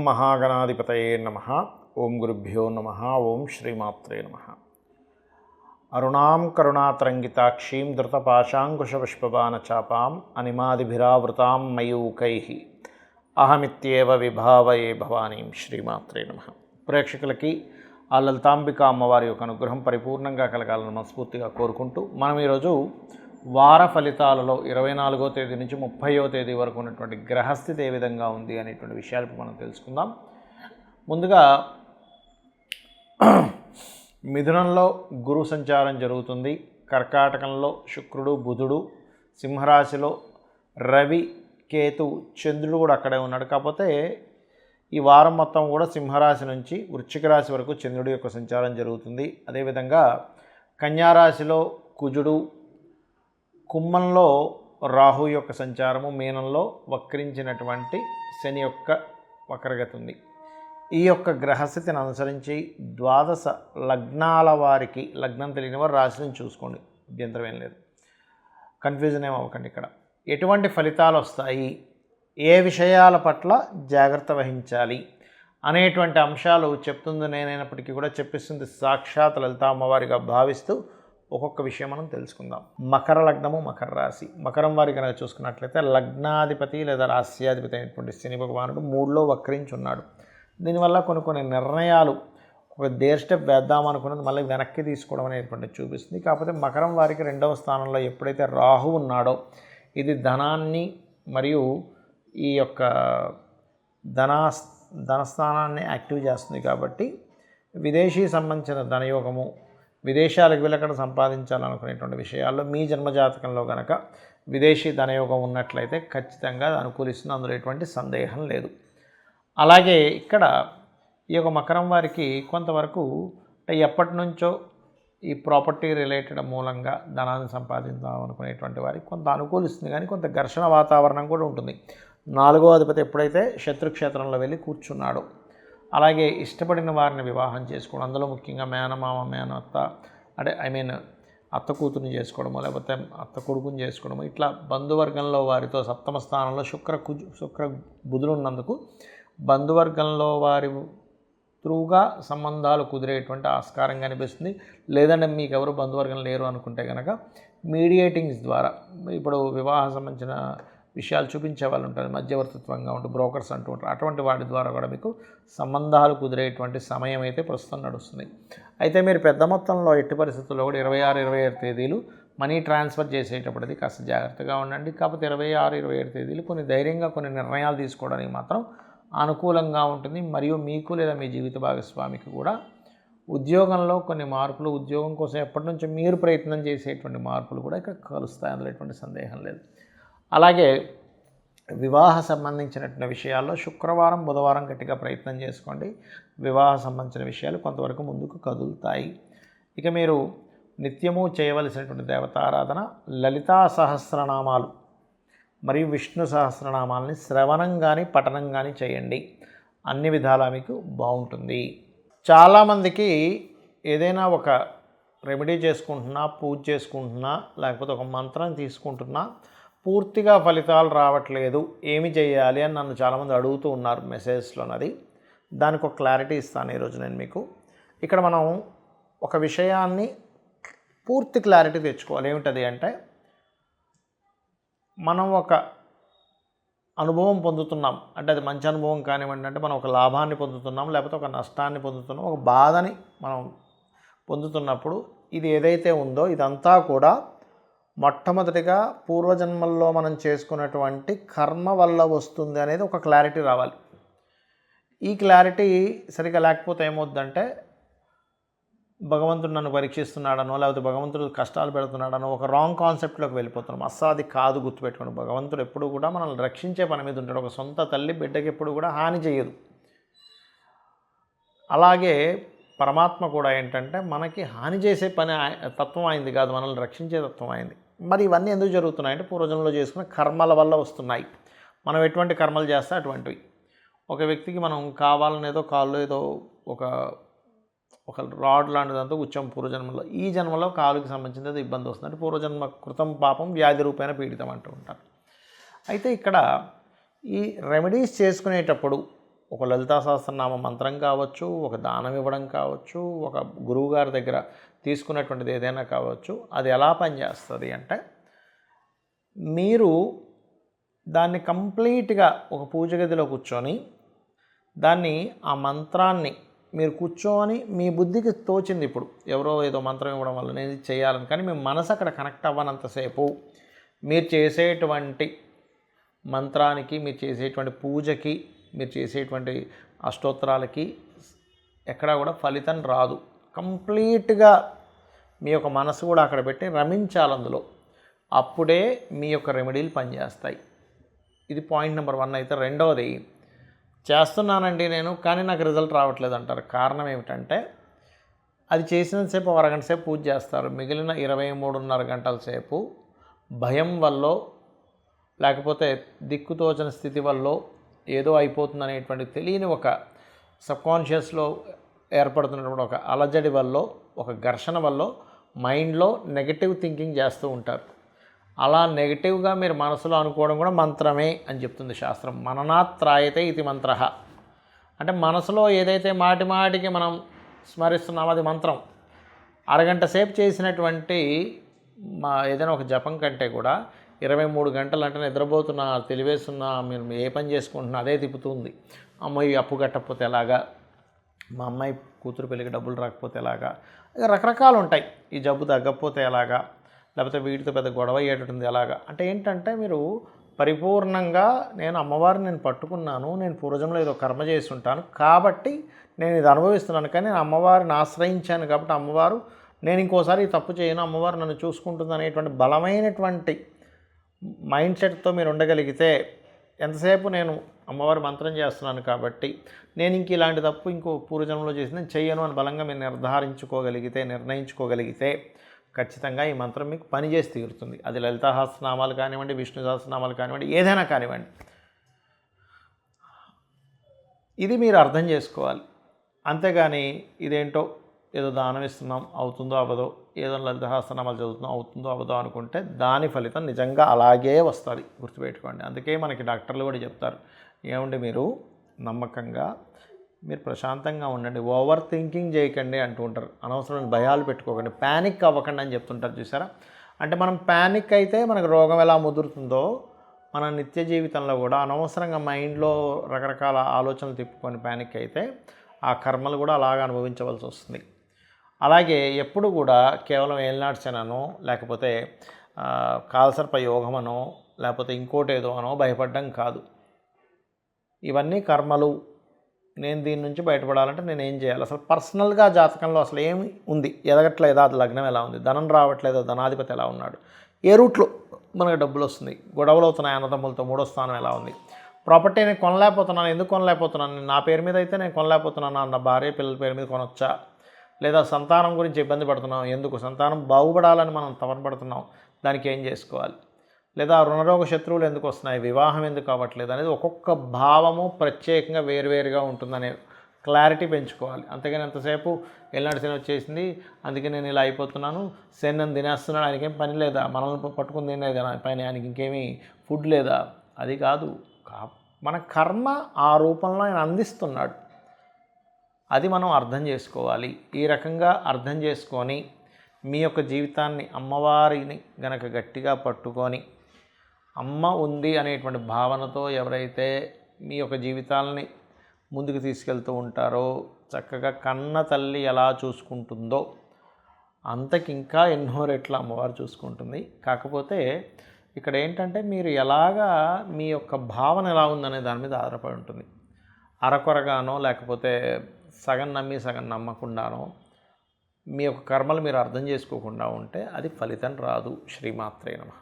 మహాగణాధిపతయే నమః. ఓం గురుభ్యో నమః. ఓం శ్రీమాత్రే నమః. అరుణాం కరుణాతరంగితాక్షీం ధృతపాశాంకుశపుష్పబాణచాపాం అనిమాదిభిరావృతాం మయూకైః అహమిత్యేవ విభావయే భవానీం. శ్రీమాత్రే నమః. ప్రేక్షకులకి ఆ లలితాంబిక అమ్మవారి యొక్క అనుగ్రహం పరిపూర్ణంగా కలగాలని మనస్ఫూర్తిగా కోరుకుంటూ మనం ఈరోజు వార ఫలితాలలో 24వ తేదీ నుంచి 30వ తేదీ వరకు ఉన్నటువంటి గ్రహస్థితి ఏ విధంగా ఉంది అనేటువంటి విషయాలు మనం తెలుసుకుందాం. ముందుగా మిథునంలో గురు సంచారం జరుగుతుంది. కర్కాటకంలో శుక్రుడు బుధుడు, సింహరాశిలో రవి కేతు చంద్రుడు కూడా అక్కడే ఉన్నాడు. కాకపోతే ఈ వారం మొత్తం కూడా సింహరాశి నుంచి వృశ్చిక రాశి వరకు చంద్రుడి యొక్క సంచారం జరుగుతుంది. అదేవిధంగా కన్యారాశిలో కుజుడు, కుంభంలో రాహు యొక్క సంచారము, మీనంలో వక్రించినటువంటి శని యొక్క వక్రగతి ఉంది. ఈ యొక్క గ్రహస్థితిని అనుసరించి ద్వాదశ లగ్నాల వారికి, లగ్నం తెలియని వారు రాశిని చూసుకోండి, అభ్యంతరం ఏం లేదు, కన్ఫ్యూజన్ ఏం అవ్వకండి. ఇక్కడ ఎటువంటి ఫలితాలు వస్తాయి, ఏ విషయాల పట్ల జాగ్రత్త వహించాలి అనేటువంటి అంశాలు చెప్తుంది నేనైనప్పటికీ కూడా చెప్పిస్తుంది సాక్షాత్ లలితా అమ్మవారిగా భావిస్తూ ఒక్కొక్క విషయం మనం తెలుసుకుందాం. మకర లగ్నము, మకర రాశి. మకరం వారి కనుక చూసుకున్నట్లయితే లగ్నాధిపతి లేదా రాశ్యాధిపతి అయినటువంటి శని భగవానుడు 3లో వక్రించి ఉన్నాడు. దీనివల్ల కొన్ని నిర్ణయాలు ఒక దేర్ స్టెప్ వేద్దామనుకున్నది మళ్ళీ వెనక్కి తీసుకోవడం అనేటువంటి చూపిస్తుంది. కాకపోతే మకరం వారికి 2వ స్థానంలో ఎప్పుడైతే రాహు ఉన్నాడో ఇది ధనాన్ని మరియు ఈ యొక్క ధనస్థానాన్ని యాక్టివ్ చేస్తుంది. కాబట్టి విదేశీ సంబంధించిన ధనయోగము, విదేశాలకు వెళ్ళక్కడ సంపాదించాలనుకునేటువంటి విషయాల్లో మీ జన్మజాతకంలో కనుక విదేశీ ధనయోగం ఉన్నట్లయితే ఖచ్చితంగా అనుకూలిస్తుంది, అందులో ఎటువంటి సందేహం లేదు. అలాగే ఇక్కడ ఈ యొక్క మకరం వారికి కొంతవరకు ఎప్పటి నుంచో ఈ ప్రాపర్టీ రిలేటెడ్ మూలంగా ధనాన్ని సంపాదించాం అనుకునేటువంటి వారికి కొంత అనుకూలిస్తుంది, కానీ కొంత ఘర్షణ వాతావరణం కూడా ఉంటుంది. 4వ అధిపతి ఎప్పుడైతే శత్రుక్షేత్రంలో వెళ్ళి కూర్చున్నాడో, అలాగే ఇష్టపడిన వారిని వివాహం చేసుకోవడం, అందులో ముఖ్యంగా మేనమామ, మేనత్త, అంటే అత్త కూతురుని చేసుకోవడము, లేకపోతే అత్త కొడుకుని చేసుకోవడము, ఇట్లా బంధువర్గంలో వారితో సప్తమ స్థానంలో శుక్ర బుధులు ఉన్నందుకు బంధువర్గంలో వారి త్రూగా సంబంధాలు కుదిరేటువంటి ఆస్కారం కనిపిస్తుంది. లేదంటే మీకు ఎవరు బంధువర్గం లేరు అనుకుంటే కనుక మీడియేటింగ్స్ ద్వారా, ఇప్పుడు వివాహం సంబంధించిన విషయాలు చూపించే వాళ్ళు ఉంటారు, మధ్యవర్తిత్వంగా ఉంటూ బ్రోకర్స్ అంటూ ఉంటారు, అటువంటి వాటి ద్వారా కూడా మీకు సంబంధాలు కుదిరేటువంటి సమయం అయితే ప్రస్తుతం నడుస్తుంది. అయితే మీరు పెద్ద మొత్తంలో ఎట్టి పరిస్థితుల్లో కూడా 26, 27 తేదీలు మనీ ట్రాన్స్ఫర్ చేసేటప్పటిది కాస్త జాగ్రత్తగా ఉండండి. కాకపోతే 26, 27 తేదీలు కొన్ని ధైర్యంగా కొన్ని నిర్ణయాలు తీసుకోవడానికి మాత్రం అనుకూలంగా ఉంటుంది. మరియు మీకు లేదా మీ జీవిత భాగస్వామికి కూడా ఉద్యోగంలో కొన్ని మార్పులు, ఉద్యోగం కోసం ఎప్పటి నుంచో మీరు ప్రయత్నం చేసేటువంటి మార్పులు కూడా ఇక్కడ కలుస్తాయి, అందులో ఎటువంటి సందేహం లేదు. అలాగే వివాహ సంబంధించినటువంటి విషయాల్లో శుక్రవారం, బుధవారం గట్టిగా ప్రయత్నం చేసుకోండి. వివాహ సంబంధించిన విషయాలు కొంతవరకు ముందుకు కదులుతాయి. ఇక మీరు నిత్యము చేయవలసినటువంటి దేవతారాధన లలితా సహస్రనామాలు మరియు విష్ణు సహస్రనామాలని శ్రవణం కానీ పఠనం కానీ చేయండి. అన్ని విధాలా మీకు బాగుంటుంది. చాలామందికి ఏదైనా ఒక రెమెడీ చేసుకుంటున్నా, పూజ చేసుకుంటున్నా, లేకపోతే ఒక మంత్రం తీసుకుంటున్నా పూర్తిగా ఫలితాలు రావట్లేదు, ఏమి చేయాలి అని నన్ను చాలామంది అడుగుతూ ఉన్నారు మెసేజ్లోనది. దానికి ఒక క్లారిటీ ఇస్తాను ఈరోజు నేను మీకు. ఇక్కడ మనం ఒక విషయాన్ని పూర్తి క్లారిటీ తెచ్చుకోవాలి. ఏమిటది అంటే, మనం ఒక అనుభవం పొందుతున్నాం అంటే అది మంచి అనుభవం కానివ్వండి, అంటే మనం ఒక లాభాన్ని పొందుతున్నాం, లేకపోతే ఒక నష్టాన్ని పొందుతున్నాం, ఒక బాధని మనం పొందుతున్నప్పుడు ఇది ఏదైతే ఉందో ఇదంతా కూడా మొట్టమొదటిగా పూర్వజన్మల్లో మనం చేసుకున్నటువంటి కర్మ వల్ల వస్తుంది అనేది ఒక క్లారిటీ రావాలి. ఈ క్లారిటీ సరిగా లేకపోతే ఏమవుద్దంటే భగవంతుడు నన్ను పరీక్షిస్తున్నాడనో, లేకపోతే భగవంతుడు కష్టాలు పెడుతున్నాడనో ఒక రాంగ్ కాన్సెప్ట్లోకి వెళ్ళిపోతున్నాం. అస్సలు అది కాదు, గుర్తుపెట్టుకోండి. భగవంతుడు ఎప్పుడు కూడా మనల్ని రక్షించే పని మీద ఉంటాడు. ఒక సొంత తల్లి బిడ్డకి ఎప్పుడు కూడా హాని చేయదు. అలాగే పరమాత్మ కూడా ఏంటంటే మనకి హాని చేసే పని తత్వం అయింది కాదు, మనల్ని రక్షించే తత్వం అయింది. మరి ఇవన్నీ ఎందుకు జరుగుతున్నాయంటే పూర్వజన్మలో చేసుకున్న కర్మల వల్ల వస్తున్నాయి. మనం ఎటువంటి కర్మలు చేస్తే అటువంటివి. ఒక వ్యక్తికి మనం కావాలని ఏదో కాళ్ళు ఏదో ఒక రాడ్ లాంటిదంతా కూర్చోం పూర్వజన్మలో. ఈ జన్మలో కాలుకి సంబంధించిన ఇబ్బంది వస్తుంది, అంటే పూర్వజన్మ కృతం పాపం వ్యాధి రూపేణ పీడితం అంటూ ఉంటారు. అయితే ఇక్కడ ఈ రెమెడీస్ చేసుకునేటప్పుడు ఒక లలితా సహస్రనామ మంత్రం కావచ్చు, ఒక దానం ఇవ్వడం కావచ్చు, ఒక గురువుగారి దగ్గర తీసుకున్నటువంటిది ఏదైనా కావచ్చు, అది ఎలా పనిచేస్తుంది అంటే మీరు దాన్ని కంప్లీట్గా ఒక పూజ గదిలో కూర్చొని దాన్ని ఆ మంత్రాన్ని మీరు కూర్చొని మీ బుద్ధికి తోచింది, ఇప్పుడు ఎవరో ఏదో మంత్రం ఇవ్వడం వల్ల నేను ఇది చేయాలని, కానీ మీ మనసు అక్కడ కనెక్ట్ అవ్వనంతసేపు మీరు చేసేటువంటి మంత్రానికి, మీరు చేసేటువంటి పూజకి, మీరు చేసేటువంటి అష్టోత్తరాలకి ఎక్కడా కూడా ఫలితం రాదు. కంప్లీట్గా మీ యొక్క మనసు కూడా అక్కడ పెట్టి రమించాలి అందులో. అప్పుడే మీ యొక్క రెమెడీలు పనిచేస్తాయి. ఇది పాయింట్ నెంబర్ 1 అయితే. రెండవది, చేస్తున్నానండి నేను కానీ నాకు రిజల్ట్ రావట్లేదు అంటారు. కారణం ఏమిటంటే అది చేసినంతసేపు అరగంట సేపు పూజ చేస్తారు, మిగిలిన 23.5 గంటల సేపు భయం వల్ల లేకపోతే దిక్కుతోచని స్థితి వల్ల ఏదో అయిపోతుందనేటువంటి తెలియని ఒక సబ్కాన్షియస్లో ఏర్పడుతున్నటువంటి ఒక అలజడి వల్ల, ఒక ఘర్షణ వల్ల మైండ్లో నెగటివ్ థింకింగ్ చేస్తూ ఉంటారు. అలా నెగిటివ్గా మీరు మనసులో అనుకోవడం కూడా మంత్రమే అని చెప్తుంది శాస్త్రం. మననాత్రాయతే ఇది మంత్ర. అంటే మనసులో ఏదైతే మాటికి మనం స్మరిస్తున్నామో అది మంత్రం. అరగంట సేపు చేసినటువంటి ఏదైనా ఒక జపం కంటే కూడా 23 గంటలు అంటే నిద్రపోతున్నా, తెలివేస్తున్నా, మీరు ఏ పని చేసుకుంటున్నా అదే తిప్పుతుంది. అమ్మాయి అప్పు కట్టకపోతే ఎలాగా, మా అమ్మాయి కూతురు పెళ్ళికి డబ్బులు రాకపోతే ఎలాగా, ఇక రకరకాలు ఉంటాయి. ఈ జబ్బు తగ్గకపోతే ఎలాగా, లేకపోతే వీటితో పెద్ద గొడవ అయ్యేటట్టుంది ఎలాగా. అంటే ఏంటంటే మీరు పరిపూర్ణంగా నేను అమ్మవారిని నేను పట్టుకున్నాను, నేను పూర్వజంలో ఏదో కర్మ చేసి ఉంటాను కాబట్టి నేను ఇది అనుభవిస్తున్నాను, కానీ నేను అమ్మవారిని ఆశ్రయించాను కాబట్టి అమ్మవారు నేను ఇంకోసారి ఈ తప్పు చేయను, అమ్మవారు నన్ను చూసుకుంటుంది అనేటువంటి బలమైనటువంటి మైండ్ సెట్తో మీరు ఉండగలిగితే, ఎంతసేపు నేను అమ్మవారి మంత్రం చేస్తున్నాను కాబట్టి నేను ఇంక ఇలాంటి తప్పు ఇంకో పూర్వజన్మలో చేసి నేను చెయ్యను అని బలంగా మీరు నిర్ణయించుకోగలిగితే ఖచ్చితంగా ఈ మంత్రం మీకు పనిచేసి తీరుతుంది. అది లలితా సహస్రనామాలు కానివ్వండి, విష్ణు సహస్రనామాలు కానివ్వండి, ఏదైనా కానివ్వండి. ఇది మీరు అర్థం చేసుకోవాలి. అంతేగాని ఇదేంటో ఏదో దానం ఇస్తున్నాం అవుతుందో అవ్వదో, ఏదో లలిత సహస్రనామాలు చదువుతున్నాం అవుతుందో అవ్వదో అనుకుంటే దాని ఫలితం నిజంగా అలాగే వస్తుంది, గుర్తుపెట్టుకోండి. అందుకే మనకి డాక్టర్లు కూడా చెప్తారు, ఏమంటే మీరు నమ్మకంగా మీరు ప్రశాంతంగా ఉండండి, ఓవర్ థింకింగ్ చేయకండి అంటూ ఉంటారు. అనవసరమైన భయాలు పెట్టుకోకండి, ప్యానిక్ అవ్వకండి అని చెప్తుంటారు చూసారా. అంటే మనం ప్యానిక్ అయితే మనకు రోగం ఎలా ముదురుతుందో మన నిత్య జీవితంలో కూడా అనవసరంగా మైండ్లో రకరకాల ఆలోచనలు తిప్పుకొని ప్యానిక్ అయితే ఆ కర్మలు కూడా అలాగ అనుభవించవలసి వస్తుంది. అలాగే ఎప్పుడు కూడా కేవలం ఏలినాడ్సనో లేకపోతే కాలసర్ప యోగమనో లేకపోతే ఇంకోటి ఏదో అనో భయపడడం కాదు. ఇవన్నీ కర్మలు. నేను దీని నుంచి బయటపడాలంటే నేను ఏం చేయాలి, అసలు పర్సనల్గా జాతకంలో అసలు ఏమి ఉంది, ఎదగట్లేదా, అది లగ్నం ఎలా ఉంది, ధనం రావట్లేదా, ధనాధిపతి ఎలా ఉన్నాడు, ఏ రూట్లో మనకు డబ్బులు వస్తుంది, గొడవలు అవుతున్నాయి అన్నదమ్ములతో, 3వ స్థానం ఎలా ఉంది, ప్రాపర్టీ నేను కొనలేకపోతున్నాను, ఎందుకు కొనలేకపోతున్నాను, నా పేరు మీద అయితే నేను కొనలేకపోతున్నాను, నా భార్య పిల్లల పేరు మీద కొనొచ్చా, లేదా సంతానం గురించి ఇబ్బంది పడుతున్నాం, ఎందుకు సంతానం బాగుపడాలని మనం తపన పడుతున్నాం, దానికి ఏం చేసుకోవాలి, లేదా రుణరోగ శత్రువులు ఎందుకు వస్తున్నాయి, వివాహం ఎందుకు అవ్వట్లేదు అనేది ఒక్కొక్క భావము ప్రత్యేకంగా వేరువేరుగా ఉంటుందనే క్లారిటీ పెంచుకోవాలి. అంతేగాని ఎంతసేపు ఎల్నాడు శని వచ్చేసింది అందుకే నేను ఇలా అయిపోతున్నాను, శని నన్ను తినేస్తున్నాడు, ఆయనకేం పని లేదా, మనల్ని పట్టుకుని తినేది పైన, ఆయనకి ఇంకేమీ ఫుడ్ లేదా, అది కాదు. మన కర్మ ఆ రూపంలో ఆయన అందిస్తున్నాడు, అది మనం అర్థం చేసుకోవాలి. ఈ రకంగా అర్థం చేసుకొని మీ యొక్క జీవితాన్ని అమ్మవారిని గనక గట్టిగా పట్టుకొని అమ్మ ఉంది అనేటువంటి భావనతో ఎవరైతే మీ యొక్క జీవితాలని ముందుకు తీసుకెళ్తూ ఉంటారో, చక్కగా కన్న తల్లి ఎలా చూసుకుంటుందో అంతకింకా ఎన్నో రెట్ల అమ్మవారు చూసుకుంటుంది. కాకపోతే ఇక్కడ ఏంటంటే మీరు ఎలాగా మీ యొక్క భావన ఎలా ఉందనే దాని మీద ఆధారపడి ఉంటుంది. అరకొరగానో లేకపోతే సగం నమ్మి సగం నమ్మకుండానో మీ యొక్క కర్మలు మీరు అర్థం చేసుకోకుండా ఉంటే అది ఫలితం రాదు. శ్రీమాత్రే నమః.